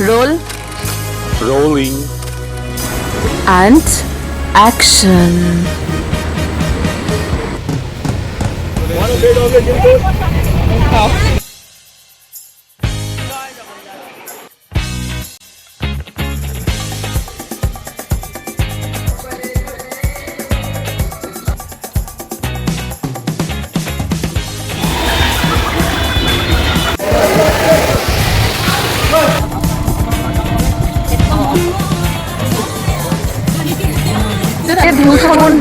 Roll. Rolling. And action.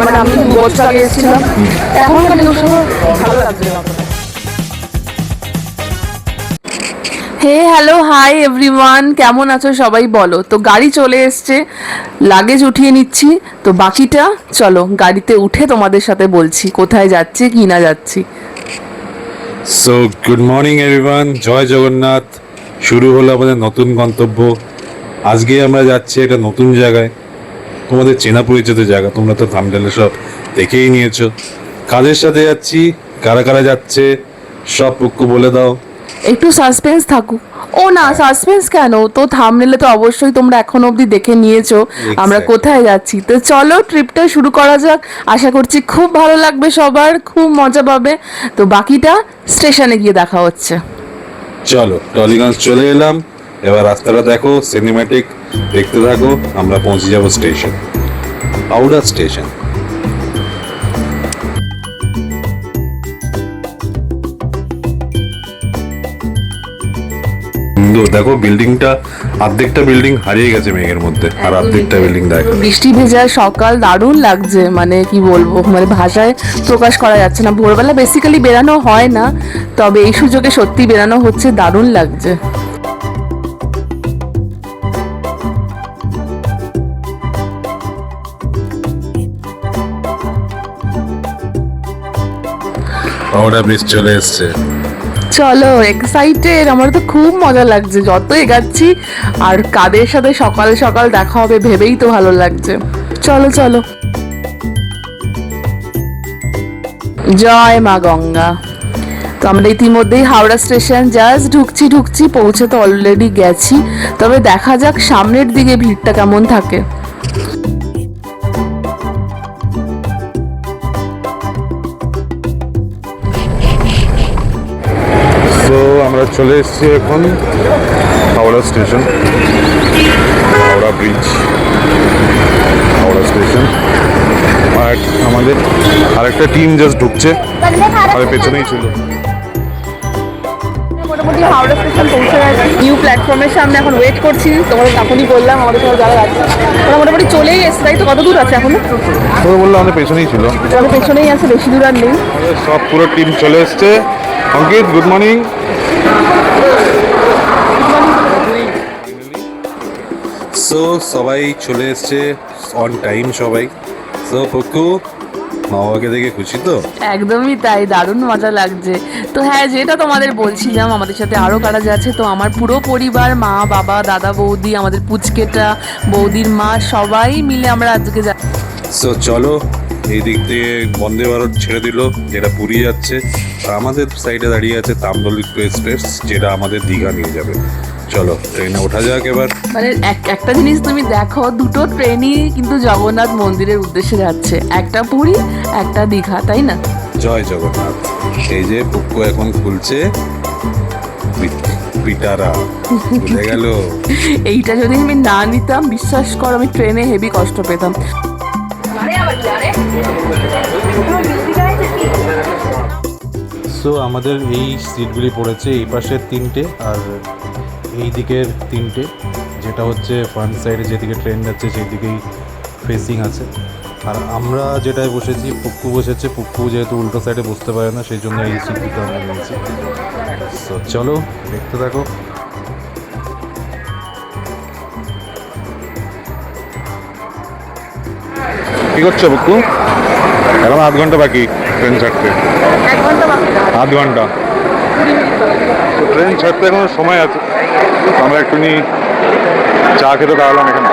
মানে আমি 2 বছর আগে এসেছিলাম, এখনকার ঢেউসাগর ভালো লাগছে। হে হ্যালো হাই এভরিওয়ান, কেমন আছো সবাই বলো। তো গাড়ি চলে এসছে, লাগেজ উঠিয়ে নিচ্ছি। তো বাকিটা চলো গাড়িতে উঠে তোমাদের সাথে বলছি কোথায় যাচ্ছি কি না যাচ্ছি। সো গুড মর্নিং এভরিওয়ান, জয় জগন্নাথ। শুরু হলো আমাদের নতুন গন্তব্য। আজকে আমরা যাচ্ছি একটা নতুন জায়গায়, তোমাদের চেনা পরিচিত জায়গা। তোমরা তো থাম্বনেলে সব দেখেই নিয়েছো। কাদের সাথে যাচ্ছি, কারা কারা যাচ্ছে, সব পক্ষ বলে দাও। একটু সাসপেন্স থাকুক। ও না, সাসপেন্স কেন, তো থাম্বনেলে তো অবশ্যই তোমরা এখনো অবধি দেখে নিয়েছো আমরা কোথায় যাচ্ছি। তো চলো ট্রিপটা শুরু করা যাক। আশা করছি খুব ভালো লাগবে, সবার খুব মজা পাবে। তো বাকিটা স্টেশনে গিয়ে দেখা হচ্ছে। চলো টলিগঞ্জ চলে এলাম, এবার রাস্তাটা দেখো, সিনেম্যাটিক দেখতে থাকো। আমরা পৌঁছে যাবো স্টেশন, হাওড়া স্টেশন। দেখো বিল্ডিংটা, অর্ধেকটা বিল্ডিং হারিয়ে গেছে মেঘের মধ্যে, আর অর্ধেকটা বিল্ডিং দেখো। বৃষ্টি ভেজা সকাল, দারুণ লাগছে। মানে কি বলবো, মানে ভাষায় প্রকাশ করা যাচ্ছে না। ভোরবেলা বেসিক্যালি বেরানো হয় না, তবে এই সুযোগে সত্যি বেরানো হচ্ছে, দারুণ লাগছে। হাওড়া ব্রিজ চলে এসছে। চলো এক্সাইটেড, আমার তো খুব মজা লাগছে যত এগাচ্ছি। আর কাদের সাথে সকাল সকাল দেখা হবে ভেবেই তো ভালো লাগছে। চলো চলো, জয় মা গঙ্গা। তো আমরা ইতিমধ্যেই হাওড়া স্টেশন জাস্ট ঢুকছি, পৌঁছে তো অলরেডি গেছি। তবে দেখা যাক সামনের দিকে ভিড়টা কেমন থাকে। তো আমরা চলে এসেছি এখন Howrah station, Howrah bridge, Howrah station. আর আমাদের আরেকটা টিম জাস্ট ঢুকছে, আর পেছনেই ছিল। মোটামুটি হাওড়া স্টেশন পৌঁছে গেছি, নিউ প্ল্যাটফর্মের সামনে এখন ওয়েট করছি। তোমাদের এখনই বললাম আমাদের সঙ্গে যারা আছে ওরা মোটামুটি চলেই এসছে, তাই তো? কত দূর আছে এখনো? তো বললো আমাদের পেছনেই ছিল, আমাদের পেছনেই আছে, বেশি দূর আর নেই। সব পুরো টিম চলে এসছে। অঙ্কিত গুড মর্নিং। সো সবাই চলে এসছে অন টাইম সবাই। সো পক্কু, মা বাবাকে দেখে খুশি তো? একদমই তাই, দারুণ মজা লাগছে। তো হ্যাঁ, যেটা তোমাদের বলছিলাম, আমাদের সাথে আরও কারা যাচ্ছে। তো আমার পুরো পরিবার, মা বাবা দাদা বৌদি, আমাদের পুচকেটা, বৌদির মা, সবাই মিলে আমরা আজকে যা। সো চলো, এই দিক দিয়ে বন্দে ভারত ছেড়ে দিল, যেটা পুরী যাচ্ছে। আর আমাদের সাইডে দাঁড়িয়ে আছে তাম্বলিক এক্সপ্রেস, যেটা আমাদের দীঘা নিয়ে যাবে। চলো ট্রেনে ওঠা যাক এবার। মানে একটা জিনিস তুমি দেখো, দুটো ট্রেনই কিন্তু জগন্নাথ মন্দিরের উদ্দেশ্যে যাচ্ছে, একটা পুরী একটা দীঘা, তাই না? জয় জগন্নাথ। এই যে পুক্কু এখন খুলছে পিটারা, ভুলে গেল। এইটা যদি আমি না নিতাম, বিশ্বাস করো আমি ট্রেনে হেভি কষ্ট পেতাম। সো আমাদের এই সিটগুলি পড়েছে এই পাশের তিনটে আর এই দিকের তিনটে, যেটা হচ্ছে ফ্রন্ট সাইডে যেদিকে ট্রেন যাচ্ছে সেই দিকেই ফেসিং আছে। আর আমরা যেটায় বসেছি, পুক্কু বসেছে। পুক্কু যেহেতু উল্টো সাইডে বসতে পারে না, সেই জন্য এই সিট দিকে আমরা নিয়েছি। সো চলো দেখতে থাকো। কি করছো পুক্কু? এখন 8 ঘন্টা বাকি ট্রেন ছাড়তে। 1 ঘন্টা বাকি, 8 ঘন্টা। ট্রেন ছাড়তে এখনো সময় আছে। আমরা একটুখানি চা খেতে দাঁড়ালাম এখানে,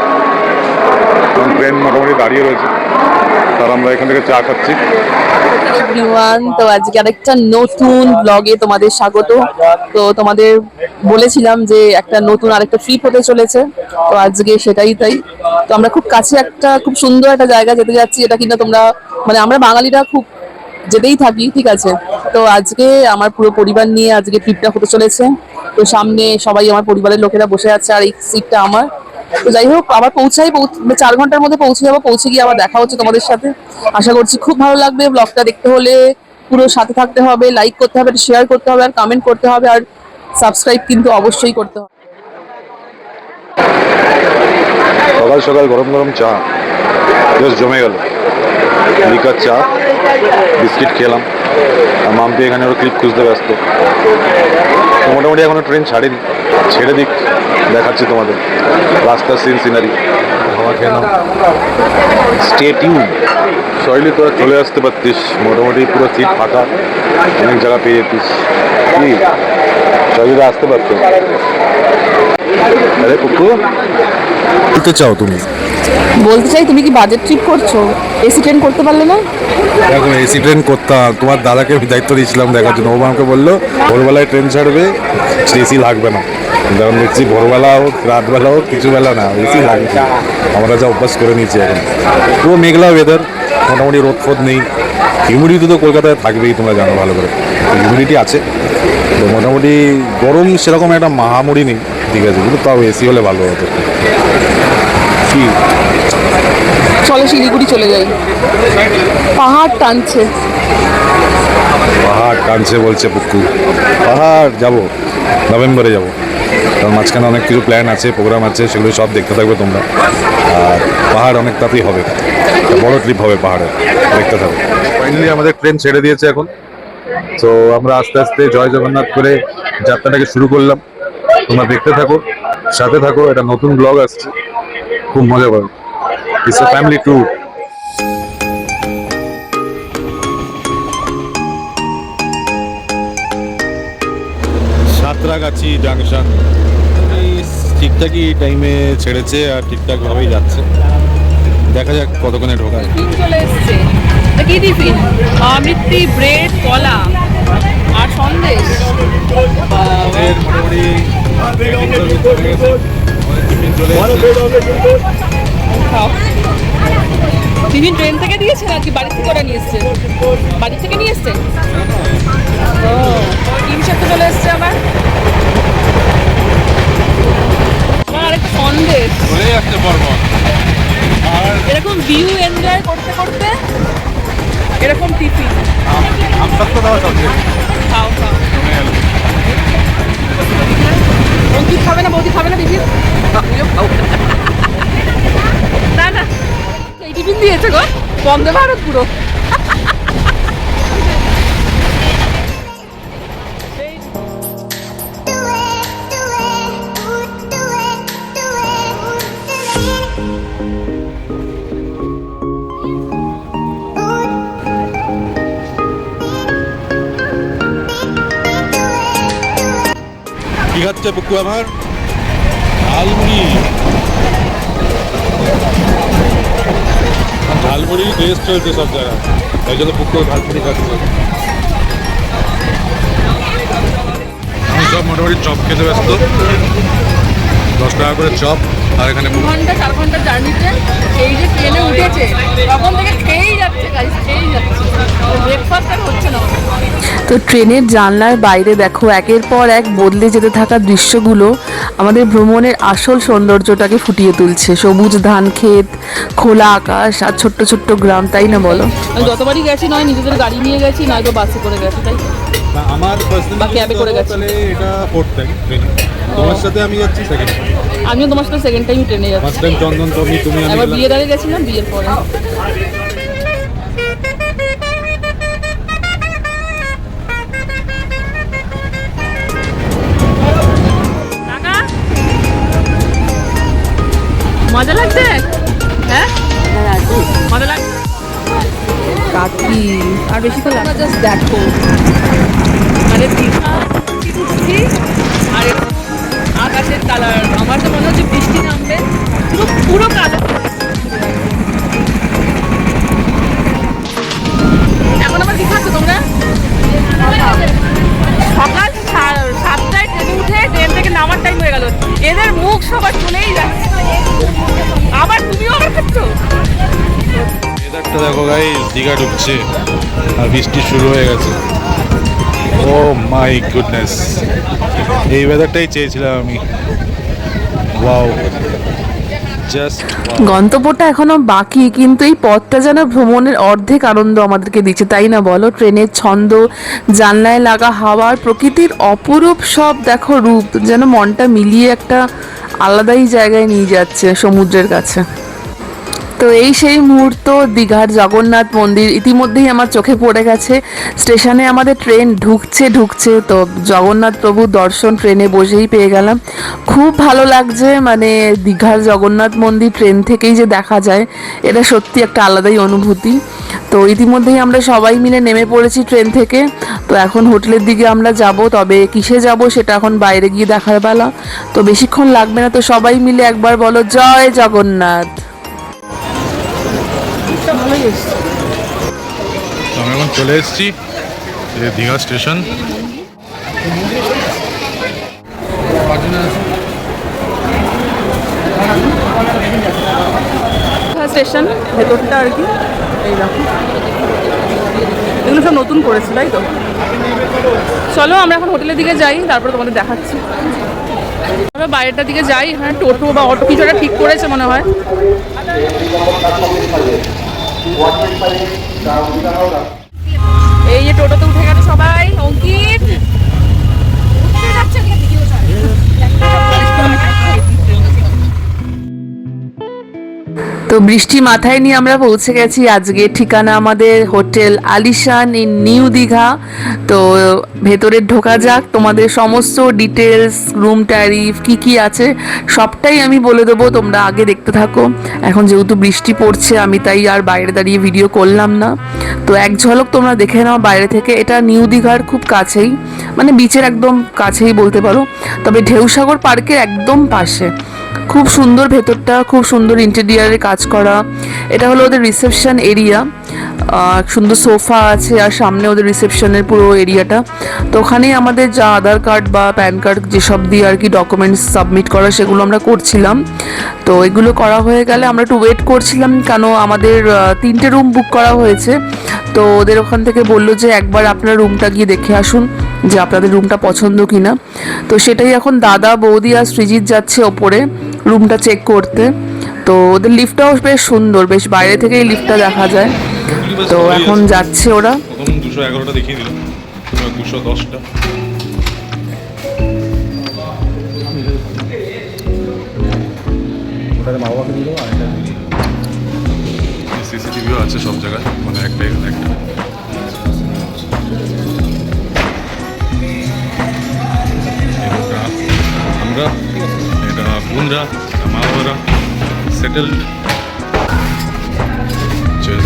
কারণ ট্রেন মোটামুটি দাঁড়িয়ে রয়েছে। আর আমরা এখান থেকে চা খাচ্ছি। এভরিওয়ান, তো আজকে আরেকটা নতুন ব্লগে তোমাদের স্বাগত। তো তোমাদের বলেছিলাম যে একটা নতুন আরেকটা ট্রিপ হতে চলেছে, তো আজকে সেটাই তাই। তো আমরা খুব কাছে একটা খুব সুন্দর একটা জায়গা যেতে যাচ্ছি, এটা কিনা তোমরা মানে আমরা বাঙালিরা খুব যেতেই থাকি, ঠিক আছে। তো আজকে আমার পুরো পরিবার নিয়ে আজকে ট্রিপটা হতে চলেছে। তো সামনে সবাই আমার পরিবারের লোকেরা বসে আছে আর এই সিটটা আমার। তো যাই হোক, আবার 4 ঘন্টার মধ্যে পৌঁছে যাবো। পৌঁছে গিয়ে আবার দেখা হচ্ছে তোমাদের সাথে। আশা করছি খুব ভালো লাগবে। ব্লগটা দেখতে হলে পুরো সাথে থাকতে হবে, লাইক করতে হবে, শেয়ার করতে হবে, আর কমেন্ট করতে হবে, আর সাবস্ক্রাইব কিন্তু অবশ্যই করতে হবে। সকাল সকাল গরম গরম চা বেশ জমে গেল। লিকার চা, বিস্কিট খেলাম। আর মাম্পি এখানে ওর ক্লিপ খুঁজতে ব্যস্ত। তো মোটামুটি এখনো ট্রেন ছাড়েনি, ছেড়ে দিক, দেখাচ্ছি তোমাদের রাস্তার সিনারি। খাওয়া খেলাম। Stay tune. শৈলী তোরা চলে আসতে পারতিস, মোটামুটি পুরো সিট ফাঁকা, অনেক জায়গা পেয়ে যেতিস। কি শৈলীরা আসতে পারতো। আরে পুকু, বলতে চাও তুমি? বলতে চাই, তুমি কি বাজেট ট্রিপ করছো? এসি ট্রেন করতে পারলে না? দেখো, এসি ট্রেন করতাম, তোমার দাদাকে আমি দায়িত্ব দিয়েছিলাম দেখার জন্য। ও আমাকে বললো ভোরবেলায় ট্রেন ছাড়বে, এসি লাগবে না। যখন দেখছি ভোরবেলা হোক রাতবেলা হোক কিছু বেলা না, এসি লাগবে। আমরা যা অভ্যাস করে নিয়েছি এখন। পুরো মেঘলা ওয়েদার, মোটামুটি রোদ ফোদ নেই। হিউমিডিটি তো কলকাতায় থাকবেই, তোমরা জানো ভালো করে। হিউমিডিটি আছে, তো মোটামুটি গরম সেরকম একটা মাহামুড়ি নেই, ঠিক আছে, কিন্তু তাও এসি হলে ভালো হতো। কি চলো শিলিগুড়ি চলে যাই, পাহাড় টানছে। পাহাড় টানছে বলছে পুক্কু। পাহাড় যাব, নভেম্বরে যাব। কারণ মাঝখানে অনেক কিছু প্ল্যান আছে, প্রোগ্রাম আছে, সেগুলো সব দেখতে থাকবে তোমরা। আর পাহাড় অনেক তাড়াতাড়ি হবে, একটা বড় ট্রিপ হবে পাহাড়ে, দেখতে থাকবে। ফাইনালি আমাদের ট্রেন ছেড়ে দিয়েছে এখন। তো আমরা আস্তে আস্তে জয় জগন্নাথ করে যাত্রাটাকে শুরু করলাম। তোমরা দেখতে থাকো, সাথে থাকো। একটা নতুন ব্লগ আসছে, খুব মজা পাবে। It's a family tour. Santragachi junction ঠিকঠাকই টাইমে ছেড়েছে আর ঠিকঠাকভাবেই যাচ্ছে। দেখা যাক কতক্ষণে ঢোকায়। টিফিন চলে এসছে। এটা কি টিফিন? অমৃতি, ব্রেড, কলা আর সন্দেশ। খাও। টিফিন ট্রেন থেকে দিয়েছে নাকি বাড়ি থেকে ওরা নিয়ে এসছে? বাড়ি থেকে নিয়ে এসছে। ও, ডিম সেদ্ধ চলে এসছে আবার। আরেকটা সন্দেশ। চলে যাচ্ছে পরপর। আর এরকম ভিউ এনজয় করতে করতে এরকম টিফিন আমরা তো দাও সবচেয়ে খাও খাও। বৌদি খাবে না? বৌদি খাবে না টিফিন? না না, এই টিফিন দিয়েছে গো, বন্দে ভারত পুরো। কি খাচ্ছে পুকু আমার? ঝালমুড়ি। ঝালমুড়ি টেস্ট চলছে সব জায়গায়, ওই জন্য পুকু ঝালমুড়ি খাচ্ছে। আমি সব মোটামুটি চপ খেতে ব্যস্ত। 10 টাকা করে চপ। আর এখানে 2-4 ঘন্টা জার্নিতে এই যে ট্রেনে উঠেছে তখন থেকে খেয়েই যাচ্ছে, গাইস খেয়েই যাচ্ছে। ব্রেকফাস্ট আর হচ্ছে না। তো ট্রেনের জানলার বাইরে দেখো একের পর এক বদলে যেতে থাকা দৃশ্যগুলো আমাদের ভ্রমণের আসল সৌন্দর্যটাকে ফুটিয়ে তুলছে। সবুজ ধান ক্ষেত, খোলা আকাশ আর ছোট্ট ছোট্ট গ্রাম, তাই না বলো? আমি যতবারই গেছি নয় নিজেদের গাড়ি নিয়ে গেছি, নয়তো বাসে করে গেছি, তাই আমার বা ক্যাবে করে গেছি। এটা 4th টাইম ট্রেনে। তোমার সাথে আমি যাচ্ছি সেকেন্ড টাইম। আমিও তোমার সাথে সেকেন্ড টাইম ট্রেনে যাচ্ছি। ফার্স্ট টাইম চন্দন, তুমি আমি আবার বিয়ের আগে গেছিলাম, বিয়ের পরে। মজা লাগছে? হ্যাঁ মজা লাগছে কাকি। আর বেশি তো লাগছে, জাস্ট দেখো। মানে দীঘা ঘুরছি আর আকাশের কালার, আমার তো মনে হচ্ছে বৃষ্টি নামবে। পুরো পুরো কালো। সবার চলেই যাচ্ছে, আবার তুমিও আবার খাচ্ছ। ওয়েদারটা দেখো গাইস, দীঘা ঢুকছে আর বৃষ্টি শুরু হয়ে গেছে। ও মাই গুডনেস, এই ওয়েদারটাই চেয়েছিলাম আমি। ওয়াও, জাস্ট গন্তব্যটা এখনো বাকি, কিন্তু এই পথটা যেন ভ্রমণের অর্ধেক আনন্দ আমাদেরকে দিচ্ছে, তাই না বলো? ট্রেনের ছন্দ, জানলায় লাগা হাওয়ার, প্রকৃতির অপরূপ সব দেখো রূপ, যেন মনটা মিলিয়ে একটা আলাদাই জায়গায় নিয়ে যাচ্ছে, সমুদ্রের কাছে। তো এই সেই মুহূর্ত, দীঘার জগন্নাথ মন্দির ইতিমধ্যেই আমার চোখে পড়ে গেছে। স্টেশনে আমাদের ট্রেন ঢুকছে, তো জগন্নাথ প্রভুর দর্শন ট্রেনে বসেই পেয়ে গেলাম। খুব ভালো লাগছে, মানে দীঘার জগন্নাথ মন্দির ট্রেন থেকেই যে দেখা যায়, এটা সত্যি একটা আলাদাই অনুভূতি। তো ইতিমধ্যেই আমরা সবাই মিলে নেমে পড়েছি ট্রেন থেকে। তো এখন হোটেলের দিকে আমরা যাব, তবে কিসে যাব সেটা এখন বাইরে গিয়ে দেখার বেলা। তো বেশিক্ষণ লাগবে না, তো সবাই মিলে একবার বলো জয় জগন্নাথ। তো আমরা এখন চলে এসেছি দীঘা স্টেশন। স্টেশন ভেতরটা আর কি, এই দেখো এগুলো সব নতুন করেছে, তাই তো? চলো আমরা এখন হোটেলের দিকে যাই, তারপরে তোমাদের দেখাচ্ছি। আমরা বাইরেটার দিকে যাই, হ্যাঁ টোটো বা অটো কিছু একটা ঠিক করেছে মনে হয়। এই যে টোটোতে উঠে গেছে সবাই, অঙ্কিত তো বৃষ্টি মাথায় নিয়ে আমরা পৌঁছে গেছি আজকে ঠিকানা আমাদের হোটেল আলিশান ইন নিউ দীঘা। তো ভেতরে ঢোকা যাক, তোমাদের সমস্ত ডিটেলস, রুম ট্যারিফ কি কি আছে সবটাই আমি বলে দেবো, তোমরা আগে দেখতে থাকো। এখন যেহেতু বৃষ্টি পড়ছে, আমি তাই আর বাইরে দাঁড়িয়ে ভিডিও করলাম না। তো এক ঝলক তোমরা দেখে নাও বাইরে থেকে। এটা নিউ দীঘার খুব কাছেই, মানে বিচের একদম কাছেই বলতে পারো, তবে ঢেউসাগর পার্কের একদম পাশে। খুব সুন্দর ভেতরটা, খুব সুন্দর ইন্টেরিয়ারে কাজ করা। এটা হলো ওদের রিসেপশন এরিয়া, সুন্দর সোফা আছে আর সামনে ওদের রিসেপশনের পুরো এরিয়াটা। তো ওখানেই আমাদের যা আধার কার্ড বা প্যান কার্ড যেসব দিয়ে আর কি ডকুমেন্টস সাবমিট করা, সেগুলো আমরা করছিলাম। তো এগুলো করা হয়ে গেলে আমরা একটু ওয়েট করছিলাম, কেন আমাদের 3টে রুম বুক করা হয়েছে। তো ওদের ওখান থেকে বললো যে একবার আপনার রুমটা গিয়ে দেখে আসুন যে আপনাদের রুমটা পছন্দ কিনা। তো সেটাই এখন দাদা, বৌদি আর সৃজিত যাচ্ছে ওপরে রুমটা চেক করতে। তো ওদের লিফটটাও বেশ সুন্দর, বেশ বাইরে থেকেই লিফটটা দেখা যায়। তো এখন যাচ্ছে ওরা। প্রথম 211টা দেখিয়ে দিলাম, 210টা। সিসিটিভিও আছে সব জায়গায়, মানে একটাই একটা। আমরা এটা বোনরা, মা বাবারা সেটেলড।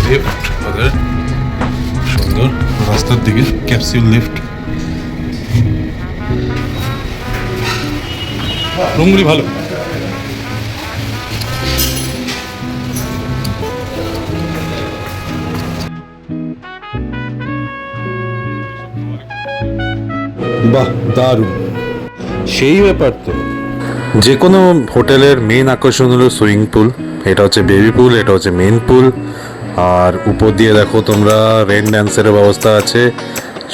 লিফট ওদের সুন্দর, রাস্তার দিকে ক্যাপসুল লিফট। রুমগুলি ভালো। বাহ, দারুণ। সেই ব্যাপার তো, যে কোনো হোটেলের মেন আকর্ষণ হলো সুইমিং পুল। এটা হচ্ছে বেবি পুল, এটা হচ্ছে মেন পুল। আর উপর দিয়ে দেখো তোমরা রেন ড্যান্সের ব্যবস্থা আছে,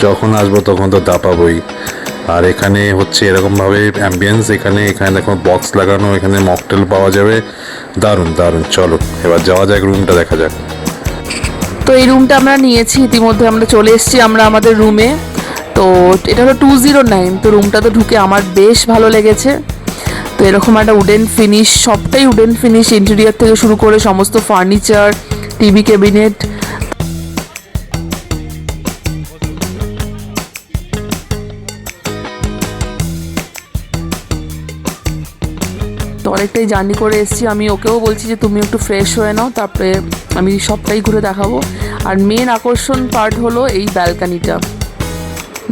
যখন আসবো তখন তো দাপাবই। আর এখানে হচ্ছে এরকমভাবে অ্যাম্বিয়েন্স, এখানে দেখো বক্স লাগানো, এখানে মকটেল পাওয়া যাবে। দারুণ দারুণ। চলো এবার যাওয়া যাক, রুমটা দেখা যাক। তো এই রুমটা আমরা নিয়েছি, ইতিমধ্যে আমরা চলে এসেছি আমরা আমাদের রুমে। তো এটা হলো 209। তো রুমটা তো ঢুকে আমার বেশ ভালো লেগেছে। তো এরকম একটা উডেন ফিনিশ, সবটাই উডেন ফিনিশ, ইন্টেরিয়ার থেকে শুরু করে সমস্ত ফার্নিচার, টিভি ক্যাবিনেট। তো অনেকটাই জার্নি করে এসেছি, আমি ওকেও বলছি যে তুমি একটু ফ্রেশ হয়ে নাও, তারপরে আমি সবটাই ঘুরে দেখাবো। আর মেন আকর্ষণ পার্ট হলো এই ব্যালকানিটা।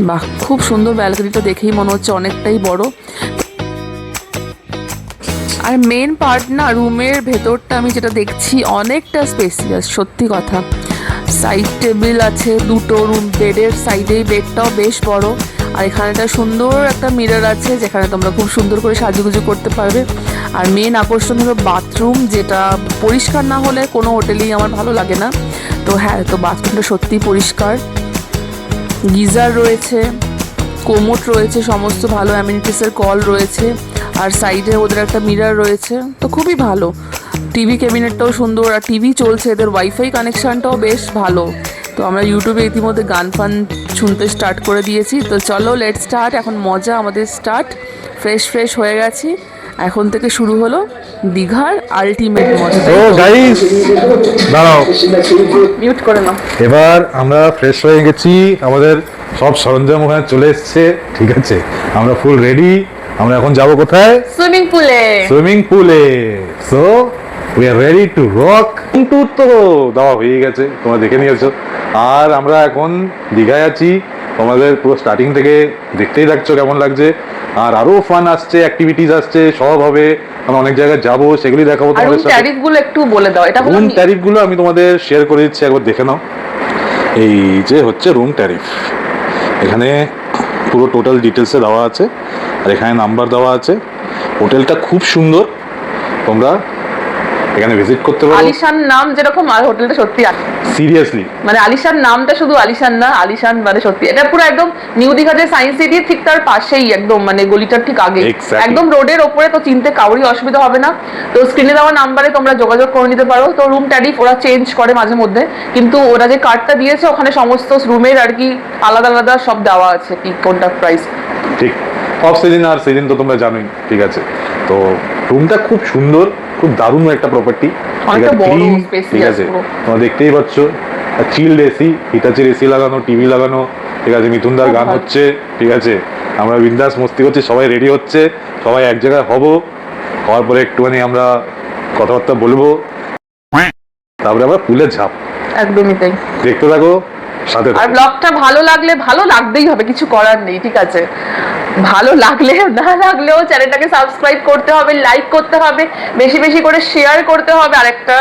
বাহ, খুব সুন্দর ব্যালকনিটা, দেখেই মনে হচ্ছে অনেকটাই বড়। আর মেন পার্ট না, রুমের ভেতরটা আমি যেটা দেখছি অনেকটা স্পেসিয়াস, সত্যি কথা। সাইড টেবিল আছে দুটো, রুম বেডের সাইডেই বেডটাও বেশ বড়। আর এখানে একটা সুন্দর একটা মিরর আছে, যেখানে তোমরা খুব সুন্দর করে সাজুগুজু করতে পারবে। আর মেন আকর্ষণ হলো বাথরুম, যেটা পরিষ্কার না হলে কোনো হোটেলেই আমার ভালো লাগে না। তো হ্যাঁ, তো বাথরুমটা সত্যিই পরিষ্কার, গিজার রয়েছে, কোমোট রয়েছে, সমস্ত ভালো অ্যামিনিটিসের কল রয়েছে, আর সাইডে ওদের একটা মিরর রয়েছে, তো খুবই ভালো। টিভি ক্যাবিনেটটাও সুন্দর, আর টিভি চলছে, এদের ওয়াইফাই কানেকশানটাও বেশ ভালো। তো আমরা ইউটিউবে ইতিমধ্যে গান ফান শুনতে স্টার্ট করে দিয়েছি। তো চলো লেট স্টার্ট, এখন মজা আমাদের স্টার্ট। ফ্রেশ হয়ে গেছি, এখন থেকে শুরু হলো দীঘার আলটিমেট মজা। তো গাইস দাঁড়াও, মিউট করে নাও। এবার আমরা ফ্রেশ হয়ে গেছি, আমাদের সব সরঞ্জাম ওখানে চলে এসছে, ঠিক আছে, আমরা ফুল রেডি। আমরা এখন যাব কোথায়? সুইমিং পুলে। So we are ready to rock. কিন্তু তো দেওয়া হয়ে গেছে, তোমরা দেখে নিয়েছো। আর আমরা এখন দীঘায় আছি, তোমাদের পুরো স্টার্টিং থেকে দেখতেই থাকছো কেমন লাগছে। আর আরো ফান আসছে, অ্যাক্টিভিটিস আসছে, সব হবে, আমরা অনেক জায়গায় যাবো, সেগুলি দেখাবো তোমাদের সাথে। ট্যারিফগুলো একটু বলে দাও। এটা রুম ট্যারিফগুলো আমি তোমাদের শেয়ার করে দিচ্ছি, একবার দেখে নাও। এই যে হচ্ছে রুম ট্যারিফ, এখানে পুরো টোটাল ডিটেলসে দেওয়া আছে, আর এখানে নাম্বার দেওয়া আছে। হোটেলটা খুব সুন্দর, তোমরা এখানে ভিজিট করতে পারো। আলিশান নাম যেরকম, আর হোটেলটা সত্যি সিরিয়াসলি মানে আলিশান নামটা শুধু আলিশান না, আলিশান মানে সত্যি। এটা পুরো একদম নিউ দীঘা যে সায়েন্স সিটি, ঠিক তার পাশেই একদম, মানে গলিটার ঠিক আগে, Exactly. একদম রোডের ওপরে। তো চিনতে কাউরই অসুবিধা হবে না। তো স্ক্রিনে দেওয়া নাম্বারে তোমরা যোগাযোগ করে নিতে পারো। তো রুম ট্যারিফ ওরা চেঞ্জ করে মাঝে মধ্যে, কিন্তু ওরা যে কার্ডটা দিয়েছে ওখানে সমস্ত রুমের আর কি আলাদা আলাদা সব দেওয়া আছে, কি কোনটা প্রাইস। ঠিক, অফ সিজন আর সিজন তো তোমরা জানোই, ঠিক আছে। তো রুমটা খুব সুন্দর, খুব দারুণ একটা প্রপার্টি, অনেকটা বড়, ঠিক স্পেসিয়াস আছে। পুরো। তোমরা দেখতেই পাচ্ছ, চিল্ড এসি, হিটাচির এসি লাগানো, টিভি লাগানো, ঠিক আছে। মিথুনদার গান হচ্ছে, ঠিক আছে। আমরা বিন্দাস মস্তি করছি, সবাই রেডি হচ্ছে, সবাই এক জায়গায় হব। হওয়ার পরে একটুখানি আমরা কথাবার্তা বলবো, তারপরে আমরা পুলে ঝাঁপ। একদমই তাই। দেখতে থাকো, সাথে আর থাকো। ব্লগটা ভালো লাগলে, ভালো লাগতেই হবে, কিছু করার নেই, ঠিক আছে। ভালো লাগলে না লাগলেও চ্যানেলটাকে সাবস্ক্রাইব করতে হবে, লাইক করতে হবে, বেশি বেশি করে শেয়ার করতে হবে, আর একটা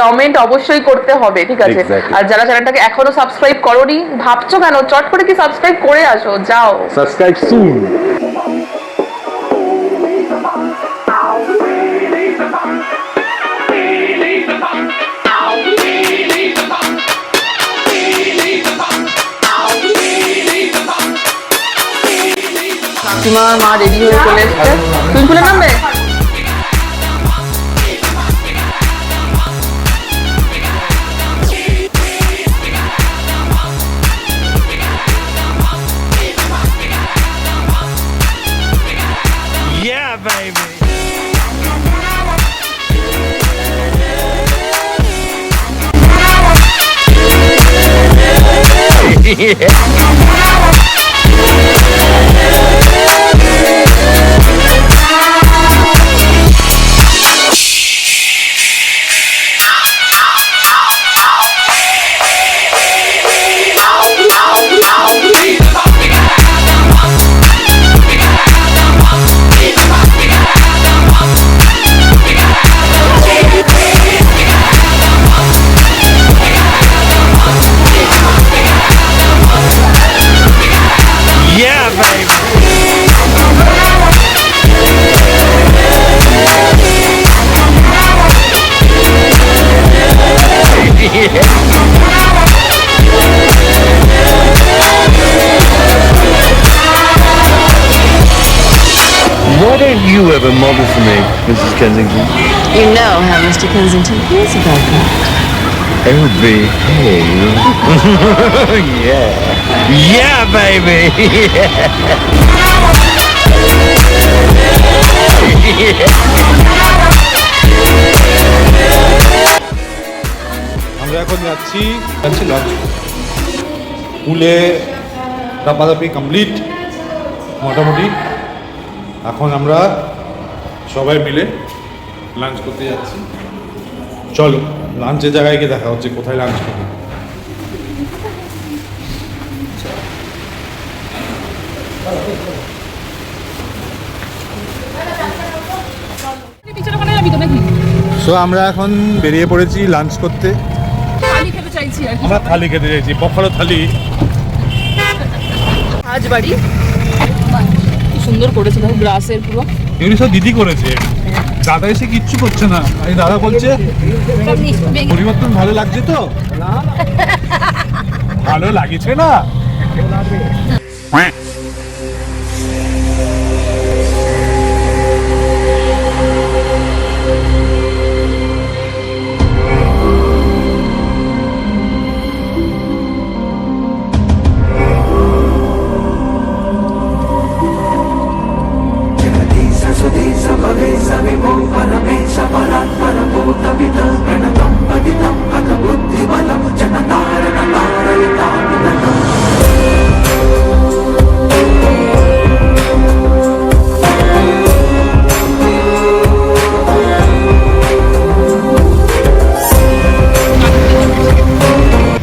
কমেন্ট অবশ্যই করতে হবে, ঠিক আছে। Exactly. আর যারা চ্যানেলটাকে এখনো সাবস্ক্রাইব করোনি, ভাবছো কেন, চট করে কি সাবস্ক্রাইব করে আসো, যাও। সাবস্ক্রাইব সুন। কাকিমা মা রেডি হয়ে চলে এসছে, তুমি খুলে নামবে। Yeah, baby. Yeah, baby. Why don't you ever model for me, Mrs. Kensington? You know how Mr. Kensington feels about that. It would be, hey. Yeah. Yeah, baby. আমরা এখন যাচ্ছি লাঞ্চ। পুলে দাপাদাপি কমপ্লিট মোটামুটি। এখন আমরা সবাই মিলে লাঞ্চ করতে যাচ্ছি। চলো লাঞ্চের জায়গায় গিয়ে দেখা হচ্ছে, কোথায় লাঞ্চ করবো। সো আমরা এখন বেরিয়ে পড়েছি লাঞ্চ করতে। থালি খেতে চাইছি আর কি। আমরা থালি খেতে চাইছি, পকোড়া থালি। রাজবাড়ি কি সুন্দর করেছে, দেখো গ্রাসের পুরো। এগুলি সব দিদি করেছে। দাদা এসে কিচ্ছু করছে না, এই দাদা বলছে পরিবর্তন ভালো লাগছে তো, ভালো লাগছে না।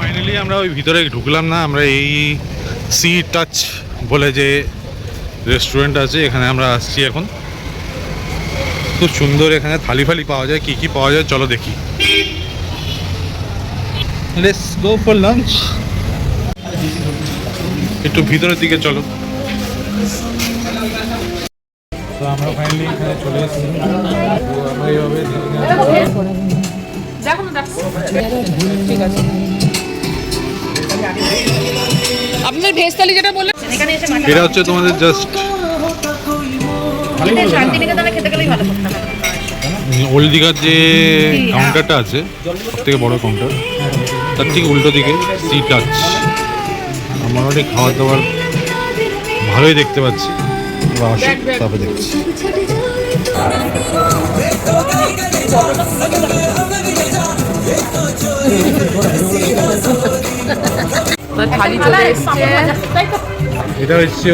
ফাইনালি আমরা ওই ভিতরে ঢুকলাম না, আমরা এই সি টাচ বলে যে রেস্টুরেন্ট আছে এখানে আমরা আসছি এখন। খুব সুন্দর এখানে থালি ফালি পাওয়া যায়, কি কি পাওয়া যায় চলো দেখি। Let's go for lunch. একটু ভিতরের দিকে চলো। তো আমরা ফাইনালি এখানে চলে এসেছি। তো আমরা এইভাবে আপনার ভেজ থালি যেটা বললেন এটা হচ্ছে তোমাদের জাস্ট ওল্ড দীঘার যে কাউন্টারটা আছে সব থেকে বড় কাউন্টার, তার ঠিক উল্টো দিকে সি টাচ। মোটামুটি খাবার দাবার ভালোই দেখতে পাচ্ছি, তারপরে দেখছি। থালি চলে এসছে। এটা হচ্ছে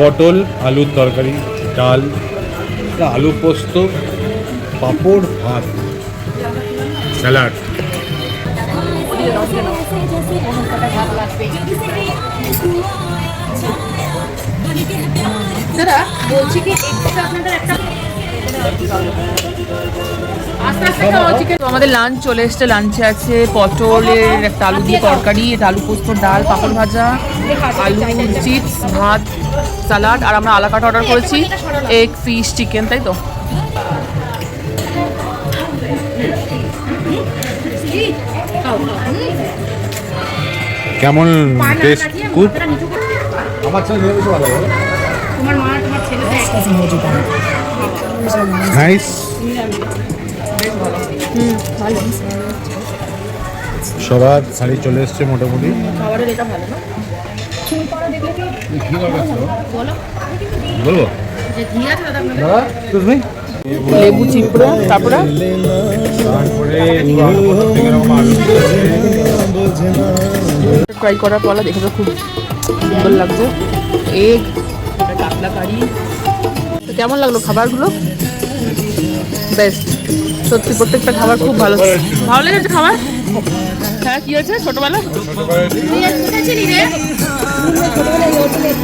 পটল আলুর তরকারি, ডাল, আলু পোস্ত, পাঁপড়, ভাত, স্যালাড। দাদা বলছি কি আপনাদের একটা তো আমাদের লাঞ্চ চলে এসছে। লাঞ্চে আছে পটলের একটা আলু দিয়ে তরকারি, এটা আলু পোস্ত, ডাল, পাঁপড় ভাজা, আলু চিপস, ভাত, স্যালাড, আর আমরা আলাকাট অর্ডার করেছি এগ, ফিশ, চিকেন, তাই তো। কেমন টেস্ট? খুব নাইস। সবার শাড়ি চলে এসছে মোটামুটি। বলবো লেবু চিপড়ো, তারপরে ট্রাই করার পর দেখে তো খুব সুন্দর লাগছে। এগ, কাতলা কারি। কেমন লাগলো খাবারগুলো? বেস্ট, সত্যি প্রত্যেকটা খাবার খুব ভালো। ভালো লেগেছে খাবার? হ্যাঁ, কি হয়েছে ছোটবেলা?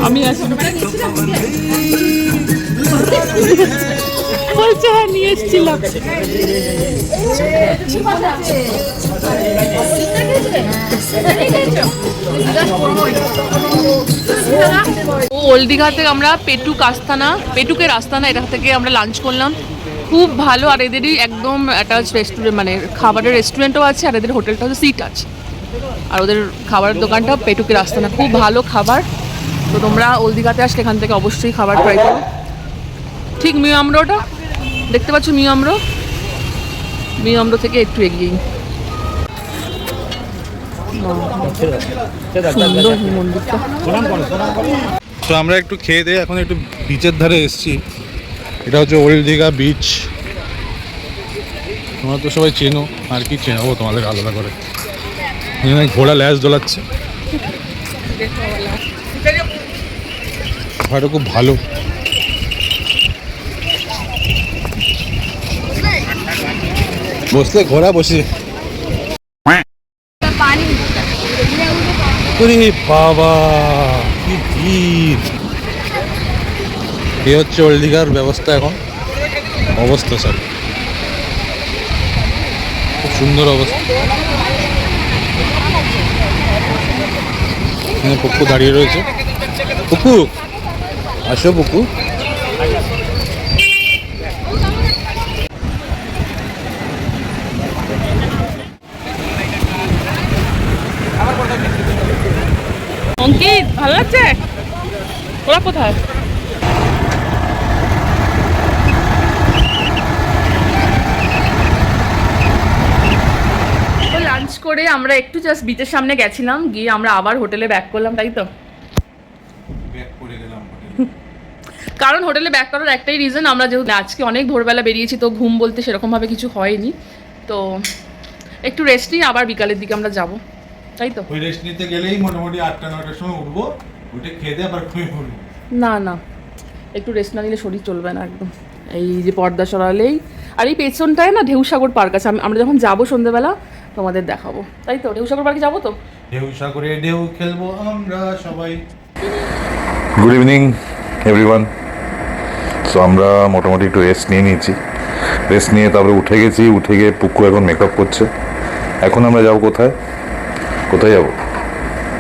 আমি আছি বলছে, হ্যাঁ নিয়ে এসেছিলাম। ওল্ড দীঘা থেকে আমরা পেটুকের আস্তানা এটা থেকে আমরা লাঞ্চ করলাম। খুব ভালো, আর এদেরই একদম অ্যাটাচ রেস্টুরেন্ট, মানে খাবারের রেস্টুরেন্টও আছে, আর এদের হোটেলটা হচ্ছে সি টাচ, আর ওদের খাবারের দোকানটা পেটুকের আস্তানা। খুব ভালো খাবার। তো তোমরা ওল্ড দীঘাতে আসলে এখান থেকে অবশ্যই খাবার ট্রাই করো। ঠিক মিয়ামরোটা দেখতে পাচ্ছ, মিয়ামরো থেকে একটু এগিয়েই সুন্দর মন্দিরটা। তো আমরা একটু খেয়ে দিয়ে এখন একটু বিচের ধারে এসেছি। এটা হচ্ছে ওল্ড দীঘা বিচ। তোমরা তো সবাই চেনো, আর কি চেনাবো তোমাদের আলাদা করে। ঘোড়া ল্যাস দোলাচ্ছে, ঘোড়াটা খুব ভালো। বসলে ঘোড়া বসে। বাবা কি ভিড়! এই হচ্ছে ওল্ড দীঘার ব্যবস্থা এখন, অবস্থা সব খুব সুন্দর অবস্থা। এখানে পুকু দাঁড়িয়ে রয়েছে। পুকু আসো, পুকু হচ্ছে? ওরা কোথায়? লাঞ্চ করে আমরা একটু জাস্ট বিচের সামনে গেছিলাম, গিয়ে আমরা আবার হোটেলে ব্যাক করলাম, তাই তো? কারণ হোটেলে ব্যাক করার একটাই রিজন, আমরা যেহেতু আজকে অনেক ভোরবেলা বেরিয়েছি তো ঘুম বলতে সেরকমভাবে কিছু হয়নি, তো একটু রেস্ট নিয়ে আবার বিকালের দিকে আমরা যাব, তাই তো? ওই রেস্ট নিতে গেলেই মোটামুটি 8টা-9টার সময় উঠবো, উঠে খেয়ে দিয়ে আবার ঘুমিয়ে পড়বো। না না, একটু রেস্ট না নিলে শরীর চলবে না একদম। এই যে পর্দা সরালেই, আর এই পেছনটায় না ঢেউসাগর পার্ক আছে, আমরা যখন যাবো সন্ধ্যেবেলা তোমাদের দেখাবো, তাই তো? ঢেউসাগর পার্কে যাবো তো? ঢেউ সাগরে ঢেউ খেলবো আমরা সবাই। Good evening everyone. সো আমরা মোটামুটি একটু রেস্ট নিয়ে নিয়েছি, রেস্ট নিয়ে তারপরে উঠে গেছি, উঠে গিয়ে পুক্কু এখন মেকআপ করছে। এখন আমরা যাবো কোথায়, কোথায় যাবো?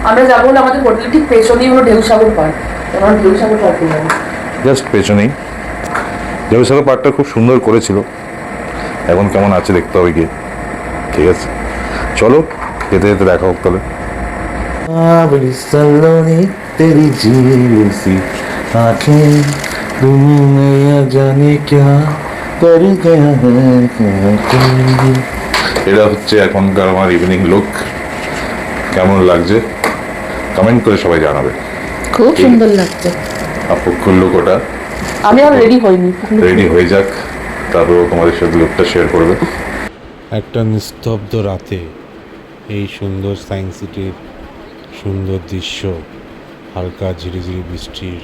আমরা যাবো হলো আমাদের হোটেলের ঠিক পেছনেই হলো ঢেউসাগর পার্ক, আমরা ঢেউসাগর পার্কে যাবো। জাস্ট পেছনেই। ঢেউসাগর পার্কটা খুব সুন্দর করেছিল, এখন কেমন আছে দেখতে হবে গিয়ে। ঠিক আছে, চলো যেতে যেতে দেখা হোক তাহলে। तेरी जैसी आँखें दुनिया जाने क्या कर गया है। এটা হচ্ছে এখনকার আমার ইভিনিং লুক। কেমন লাগছে কমেন্ট করে সবাই জানাবে। খুব সুন্দর লাগছে। আপুর লুক ওটা। আমি আর রেডি হইনি, রেডি হয়ে যাক, তারপর তোমাদের সাথে লুকটা শেয়ার করবে। একটা নিস্তব্ধ রাতে এই সুন্দর সায়েন্স সিটির সুন্দর দৃশ্য, হালকা ঝিরিঝিরি বৃষ্টির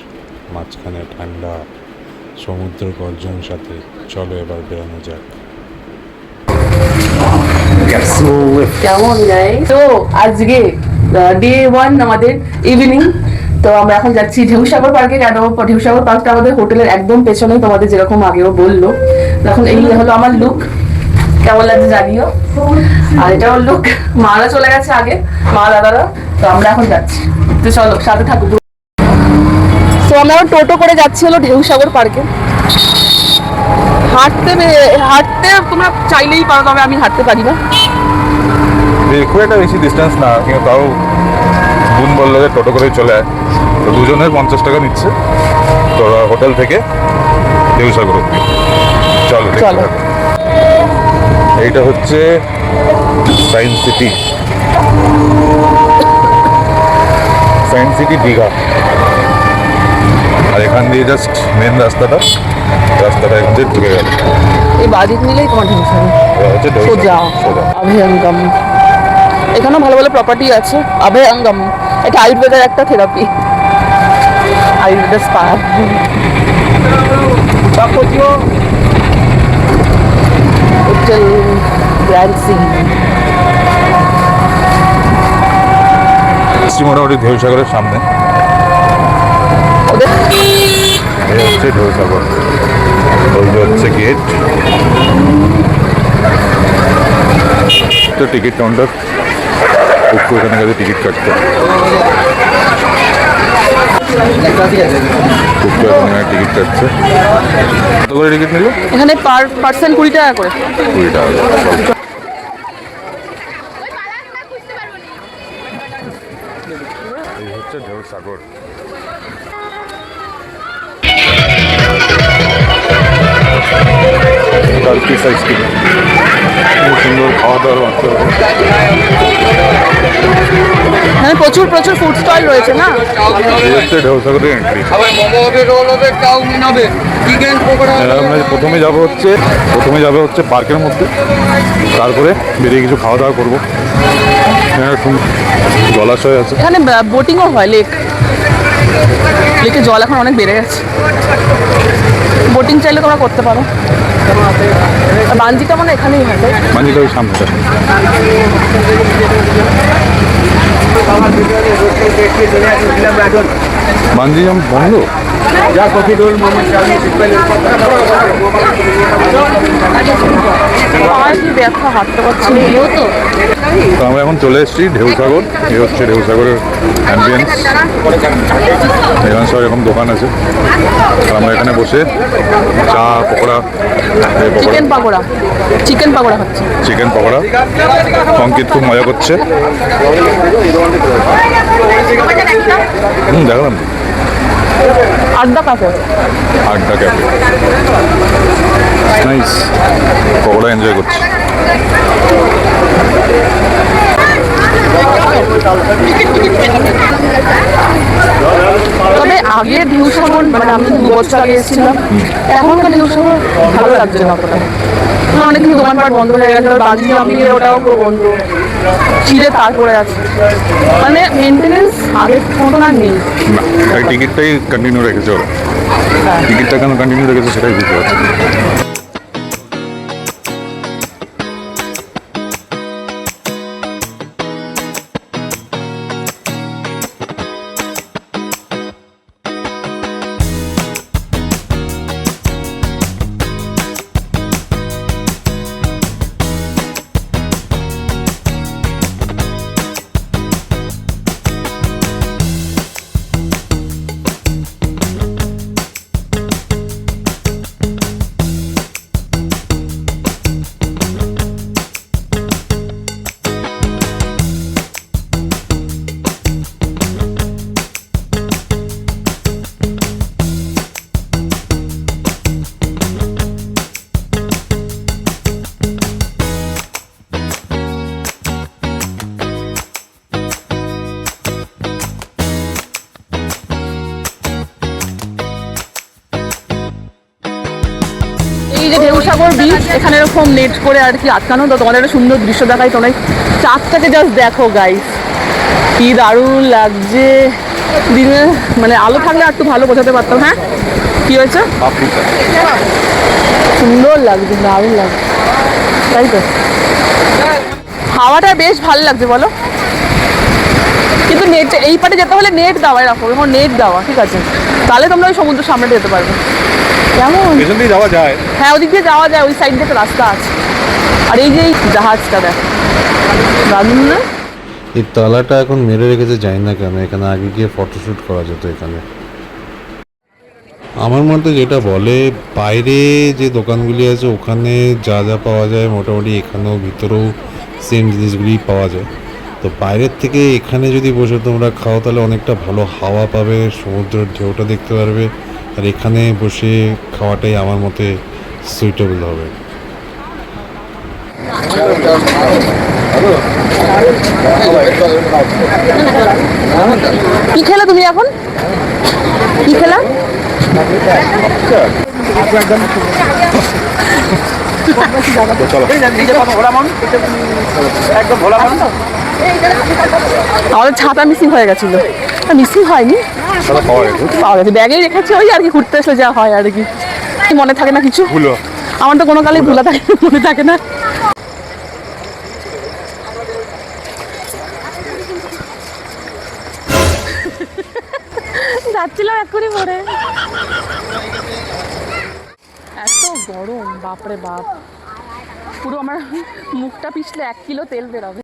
মাঝখানে ঠান্ডা সমুদ্র গর্জন সাথে, চলো এবার বেরোনো যাক। কেমন যায় তো আজকে ডে 1 আমাদের ইভিনিং। তো আমরা এখন যাচ্ছি ঢেউসাগর পার্কে। কেন? ঢেউসাগর পার্কটা আমাদের হোটেলের একদম পেছনেই, তোমাদের যেরকম আগেও বললো। এখন এই হলো আমার লুক, কেমন লাগছে জানিও। আর এটা হলো লুক, মারা চলে গেছে আগে, মা দাদারা। তো আমরা এখন যাচ্ছি, তো চলো সাথে থাকো। তো আমরা টোটো করে যাচ্ছি হলো ঢেউসাগর পার্কে। হাঁটতে তোমরা চাইলেই পারো, তবে আমি হাঁটতে পারি না। খুব একটা বেশি ডিস্টেন্স না, কিন্তু তাও বোন বললো যে টোটো করেই চলে আয়। তো দুজনের 50 টাকা নিচ্ছে তো হোটেল থেকে ঢেউসাগর অব্দি। চলো দেখতে চলো। থাকো। এইটা হচ্ছে science city, science city Digha. আর এখান দিয়ে জাস্ট মেন রাস্তাটা এখান দিয়ে ঢুকে গেল। এই বাদিক নিলেই তোমার ঢেউসাগর এটা হচ্ছে সোজা সোজা। অভয়ঙ্গম। এখানেও ভালো ভালো প্রপার্টি আছে। অভয়ঙ্গম এটা আয়ুর্বেদের একটা therapy, Ayurveda spa. Hotel grand sea. মোটামুটি ঢেউসাগরের সামনে। ওদের এই হচ্ছে ঢেউসাগর, ওই যে হচ্ছে গেট। তো টিকিট কাউন্টার, একটু এখানে গেলে টিকিট কাটতে। টিকিট কাটছে। কত করে টিকিট নিল? এখানে পার পার্সন 20 টাকা করে। 20 টাকা। এই হচ্ছে ঢেউসাগর। টার্কিশ আইসক্রিম, খুব সুন্দর খাওয়া দাওয়ার বাচ্চা। এখানে প্রচুর ফুড স্টল রয়েছে না। এই হচ্ছে ঢেউসাগরের এন্ট্রি। আমরা প্রথমে যাবো হচ্ছে পার্কের মধ্যে, তারপরে বেরিয়ে কিছু খাওয়া দাওয়া করবো। জলাশয় আছে, এখানে বোটিংও হয়, লেকে জল এখন অনেক বেড়ে গেছে। বোটিং চাইলে তোমরা করতে পারো। বাঞ্জিটা মানে এখানেই হয়, তাই? মাঝিটা ওই সামনেটা। বাঞ্জি জাম্প বন্ধ। পায়ে কি ব্যথা, হাঁটতে পারছি না। তো তো আমরা এখন চলে এসেছি ঢেউসাগর। এই হচ্ছে ঢেউসাগরের অ্যাম্বিয়েন্স। এখানে সব এরকম দোকান আছে। তো আমরা এখানে বসে চা পকোড়া চিকেন পকোড়া খাচ্ছি। চিকেন পকোড়া অঙ্কিত খুব মজা করছে। দেখলাম আড্ডা কাফে। আড্ডা ক্যাফে নাইস, পকোড়া এনজয় করছি। তবে আগে ঢেউসাগর মানে আমি 2 বছর আগে এসেছিলাম, এখনকার ঢেউসাগর ভালো লাগছে না অতটা। অনেক কিছু দোকানপাট বন্ধ হয়ে গেছে, বাজি জাম্পিংয়ের ওটাও পুরো বন্ধ, চিড়ে তারপরে আছে, মানে মেনটেনেন্স আগের মতন আর নেই। না, টিকিটটাই কন্টিনিউ রেখেছে ওরা। টিকিটটা কেন কন্টিনিউ রেখেছে সেটাই বুঝতে পারছি। এই যে ঢেউসাগর বিচ, এখানে এরকম নেট করে আর কি আটকানো, তো তোমাদের একটা সুন্দর দৃশ্য দেখাই। তোমরা চাঁদটাকে জাস্ট দেখো গাইস, কি দারুণ লাগছে। দিনে মানে আলো থাকলে আর একটু ভালো বোঝাতে পারতাম। হ্যাঁ কি হয়েছে? সুন্দর লাগছে, দারুণ লাগছে, তাই তো। হাওয়াটা বেশ ভালো লাগছে বলো, কিন্তু নেট এই পাটে যেতে হলে নেট দেওয়া, এরকম এখন নেট দেওয়া, ঠিক আছে, তাহলে তোমরা ওই সমুদ্রের সামনেটা যেতে পারবে। কেমন? পেছন দিয়ে যাওয়া যায়। হ্যাঁ ওদিক দিয়ে যাওয়া যায়, ওই সাইড দিয়ে একটা রাস্তা আছে। আর এই যে এই জাহাজটা দেখ, দারুণ না? এই তালাটা এখন মেরে রেখেছে, জানি না কেন। এখানে আগে গিয়ে ফটোশ্যুট করা যেত এখানে। আমার মতে যেটা বলে, বাইরে যে দোকানগুলি আছে ওখানে যা যা পাওয়া যায় মোটামুটি এখানেও ভিতরেও সেম জিনিসগুলি পাওয়া যায়। তো বাইরের থেকে এখানে যদি বসে তোমরা খাও তাহলে অনেকটা ভালো হাওয়া পাবে, সমুদ্রের ঢেউটা দেখতে পারবে, আর এখানে বসে খাওয়াটাই আমার মতে সুইটেবল হবে। কি খেলে তুমি এখন? কি খেলা? আমাদের ছাতা মিসিং হয়ে গেছিল। মিসিং হয়নি, পাওয়া গেছে, ব্যাগেই রেখেছি, ওই আর কি ঘুরতে আসলে যা হয় আর কি, মনে থাকে না কিছু। আমার তো কোনো কালেই ভুলা থাকে, মনে থাকে না। যাচ্ছিলাম এক্ষুনি পরে, এত গরম, বাপরে বাপ, পুরো আমার মুখটা পিছলে 1 কিলো তেল বেরোবে।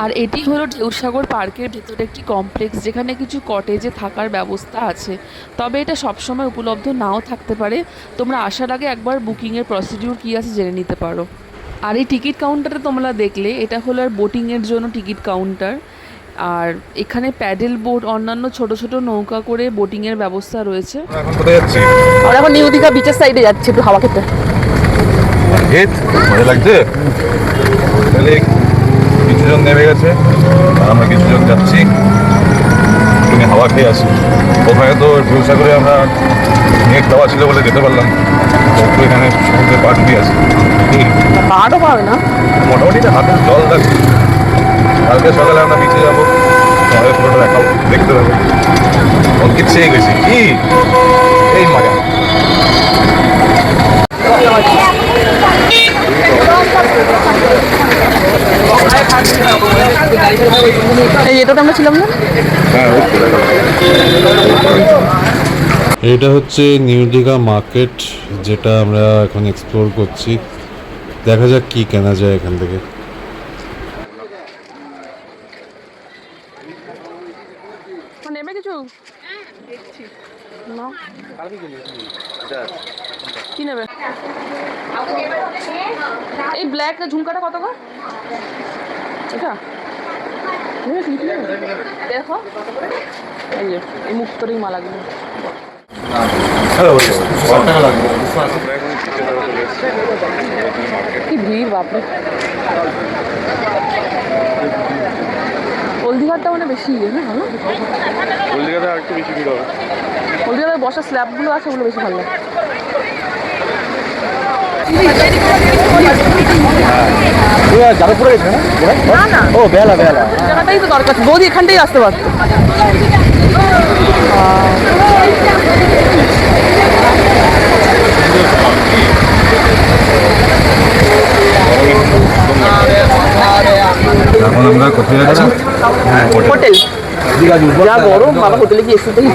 আর এটি হলো ঢেউসাগর পার্কের ভেতরে একটি কমপ্লেক্স, যেখানে কিছু কটেজে থাকার ব্যবস্থা আছে, তবে এটা সবসময় উপলব্ধ নাও থাকতে পারে। তোমরা আসার আগে একবার বুকিংয়ের প্রসিডিউর কী আছে জেনে নিতে পারো। আর এই টিকিট কাউন্টারে তোমরা দেখলে, এটা হলো আর বোটিংয়ের জন্য টিকিট কাউন্টার। আর এখানে প্যাডেল বোট, অন্যান্য ছোট ছোট নৌকা করে বোটিংয়ের ব্যবস্থা রয়েছে। এখন কোথায় যাচ্ছি? আর এখন নিউ দীঘা বিচের সাইডে যাচ্ছি একটু হাওয়া খেতে। মজা লাগছে। তাহলে কিছুজন নেমে গেছে আর আমরা কিছুজন যাচ্ছি, তুমি হাওয়া খেয়ে আসি। ওখানে তো ঢেউসাগরে আমরা নেট দেওয়া ছিল বলে যেতে পারলাম, একটু এখানে সমুদ্রে পা ডুবি আছে। পাহাড়ও পাবে না, মোটামুটি হাতের জল থাকবে। কালকে সকালে আমরা বিচে যাবো, তোমাদের পুরোটা দেখাবো, দেখতে পাবো। অঙ্কিত চেয়ে গেছি কি এই মজা। এই এটাতে আমরা ছিলাম না। হ্যাঁ এটা হচ্ছে নিউ দীঘা মার্কেট, যেটা আমরা এখন এক্সপ্লোর করছি। দেখা যাক কি কেনা যায় এখান থেকে। নেবে কিছু না কি নেবে? এই ব্ল্যাক ঝুমকাটা কত গো? এটা নেবে কি নেবে? দেখো এই যে এই মুক্তোরই মালাগুলো। কি ভিড় বাপরে! হলদিঘাটটা মানে বেশি ইয়ে না ভালো। হলদিঘাটে আরেকটু বেশি ভিড় হবে। হলদিঘাটের বসার স্ল্যাবগুলো আছে, ওগুলো বেশি ভালো লাগে। যাদবপুরে গেছে না না ও বেলা বেলা এই জায়গাটাই তো দরকার। বৌদি এখানটাই আসতে পারতো। এখন আমরা কোথায় যাচ্ছি? হোটেল যা গরম বাবা, হোটেলে কি এসেতেই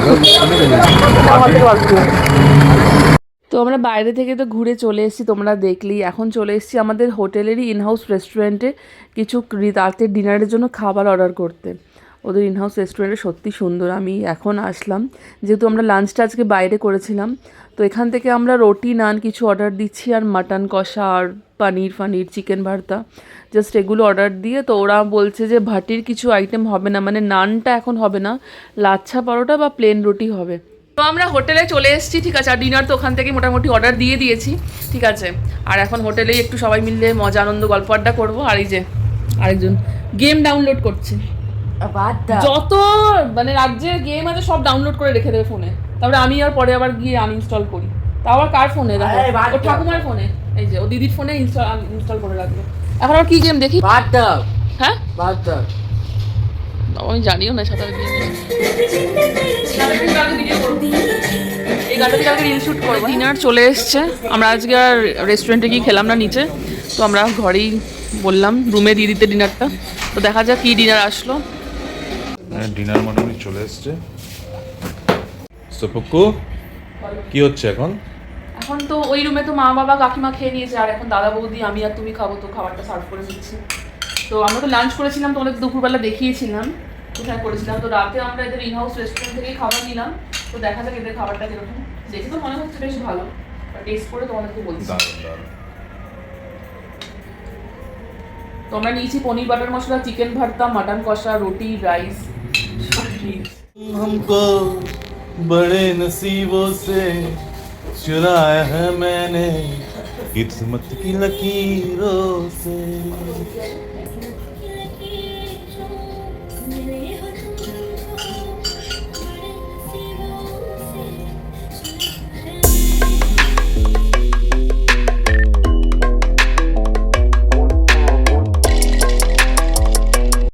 তো আমরা বাইরে থেকে তো ঘুরে চলে এসেছি, তোমরা দেখলি। এখন চলে এসেছি আমাদের হোটেলেরই ইনহাউস রেস্টুরেন্টে কিছু রাতের ডিনারের জন্য খাবার অর্ডার করতে। ওদের ইনহাউস রেস্টুরেন্টে সত্যি সুন্দর। আমি এখন আসলাম, যেহেতু আমরা লাঞ্চটা আজকে বাইরে করেছিলাম, তো এখান থেকে আমরা রুটি নান কিছু অর্ডার দিচ্ছি, আর মাটন কষা আর পনির চিকেন ভর্তা জাস্ট এগুলো অর্ডার দিয়ে। তো ওরা বলছে যে ভাটির কিছু আইটেম হবে না, মানে নানটা এখন হবে না, লাচ্ছা পরোটা বা প্লেন রুটি হবে। তো আমরা হোটেলে চলে এসেছি, ঠিক আছে। আর ডিনার তো ওখান থেকে মোটামুটি অর্ডার দিয়ে দিয়েছি, ঠিক আছে। আর এখন হোটেলেই একটু সবাই মিলে মজা আনন্দ গল্প আড্ডা করবো। আর এই যে আরেকজন গেম ডাউনলোড করছে, যত মানে রাজ্যের গেম আছে সব ডাউনলোড করে রেখে দেবে ফোনে, তারপরে আমি আর পরে আবার গিয়ে আনইনস্টল করি। তাও আবার কার ফোনে? দেখো ও ঠাকুমার ফোনে, এই যে ও দিদির ফোনে ইনস্টল করে রাখবে। এখন আবার কি গেম দেখি? হ্যাঁ আমি জানিও না সাঁতার গেম। এই গানটা কালকে রিল শ্যুট করবো। ডিনার চলে এসছে, আমরা আজকে আর রেস্টুরেন্টে গিয়ে খেলাম না নিচে, তো আমরা ঘরেই বললাম রুমে দিয়ে দিতে ডিনারটা। তো দেখা যাক কি ডিনার আসলো। ডিনার মোটামুটি চলে এসছে। সপুকু কি হচ্ছে এখন? এখন তো ওই রুমে তো মা বাবা কাকিমা খেয়ে নিয়েছে, আর এখন দাদা বৌদি আমি আর তুমি খাবো, তো খাবারটা সার্ভ করে দিচ্ছি। তো আমরা তো লাঞ্চ করেছিলাম, তোমাদের দুপুরবেলা দেখিয়েছিলাম কোথায় করেছিলাম। তো রাতে আমরা এদের ইনহাউস রেস্টুরেন্ট থেকেই খাবার নিলাম। তো দেখা যাক এদের খাবারটা কিরকম। দেখে তো মনে হচ্ছে বেশ ভালো, টেস্ট করে তোমাদেরকে বলছি। তো আমরা নিয়েছি পনির বাটার মশলা, চিকেন ভর্তা, মাটন কষা, রুটি, রাইস। हमको बड़े नसीबों से चुराया है मैंने किस्मत की लकीरों से।